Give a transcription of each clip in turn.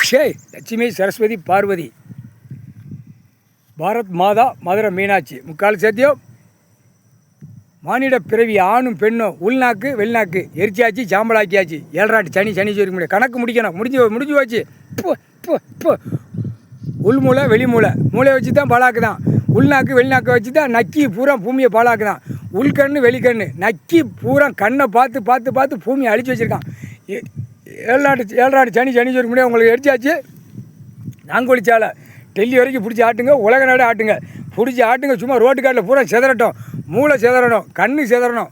லட்சுமி சரஸ்வதி பார்வதி பாரத் மாதா மதுரை மீனாட்சி முக்கால் சத்தியம் மானிட பிறவி ஆணும் பெண்ணும் உள்நாக்கு வெளிநாக்கு எரிச்சியாச்சு சாம்பலாக்கியாச்சு ஏழராட்டு சனீஸ்வரி முடியும் கணக்கு முடிக்கணும் முடிஞ்சு போச்சு உள் மூளை வெளி மூளை வச்சு தான் பாலாக்கு தான் உள்நாக்கு வெளிநாக்கை வச்சு தான் நக்கி பூரா பூமியை பாலாக்கு தான் உள்கண்ணு வெளிக்கண்ணு நக்கி பூரா கண்ணை பார்த்து பூமியை அழிச்சு வச்சுருக்கான். ஏழராட்டு சனீஸ்வரி முடியும் உங்களுக்கு எரிச்சாச்சு. நாங்கொழிச்சால டெல்லி வரைக்கும் பிடிச்சி ஆட்டுங்க, உலக நாடு ஆட்டுங்க, பிடிச்சி ஆட்டுங்க. சும்மா ரோட்டு காட்டில் பூரா செதறட்டும், மூளை செதறணும், கண்ணு செதறணும்,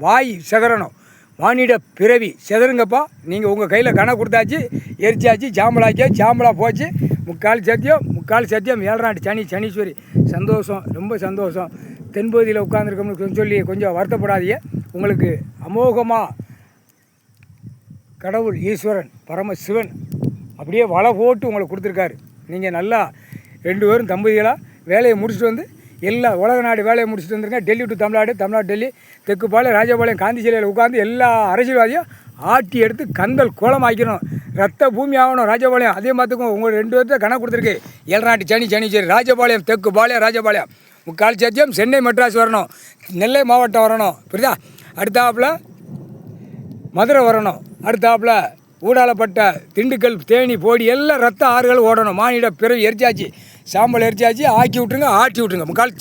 வாய் செதறணும், மானிட பிறவி செதறுங்கப்பா. நீங்கள் உங்கள் கையில் கணக்கு கொடுத்தாச்சு, எரிச்சாச்சு, சாம்பலாக போச்சு. முக்கால் சத்தியம் ஏழராட்டு சனீஸ்வரி. சந்தோஷம், ரொம்ப சந்தோஷம். தென்பகுதியில் உட்காந்துருக்கோம்னு சொல்லி கொஞ்சம் வருத்தப்படாதீங்க. உங்களுக்கு அமோகமாக கடவுள் ஈஸ்வரன் பரமசிவன் அப்படியே வலை போட்டு உங்களை கொடுத்துருக்காரு. நீங்கள் நல்லா 2 பேரும் தம்பதிகளாக வேலையை முடிச்சுட்டு வந்து எல்லா உலக நாடு வேலையை முடிச்சுட்டு வந்துருங்க. டெல்லி டு தமிழ்நாடு டெல்லி தெற்குப்பாளையம் ராஜபாளையம் காந்தி சிலையில் உட்காந்து எல்லா அரசியல்வாதியும் ஆட்டி எடுத்து கந்தல் கோலம் ஆக்கணும். ரத்த பூமி ஆகணும் ராஜபாளையம். அதே மாதிரிக்கும் உங்கள் 2 பேர்த்த கணக்கு கொடுத்துருக்கு. ஏழராட்டு சனீஸ்வரி ராஜபாளையம் தெற்குப்பாளையம் ராஜபாளையம் முக்கால் சத்தியம் சென்னை மெட்ராஸ் வரணும், நெல்லை மாவட்டம் வரணும், புரியுதா? அடுத்தாப்பில் மதுரை வரணும், அடுத்தாப்பில் ஊடாலப்பட்ட திண்டுக்கல் தேனி போடி எல்லாம் ரத்த ஆறுகள் ஓடணும். மானிட பிறவி எரிச்சாச்சு, சாம்பல் எரிச்சாச்சு, ஆக்கி விட்ருங்க, ஆட்டி விட்ருங்க. முக்கால்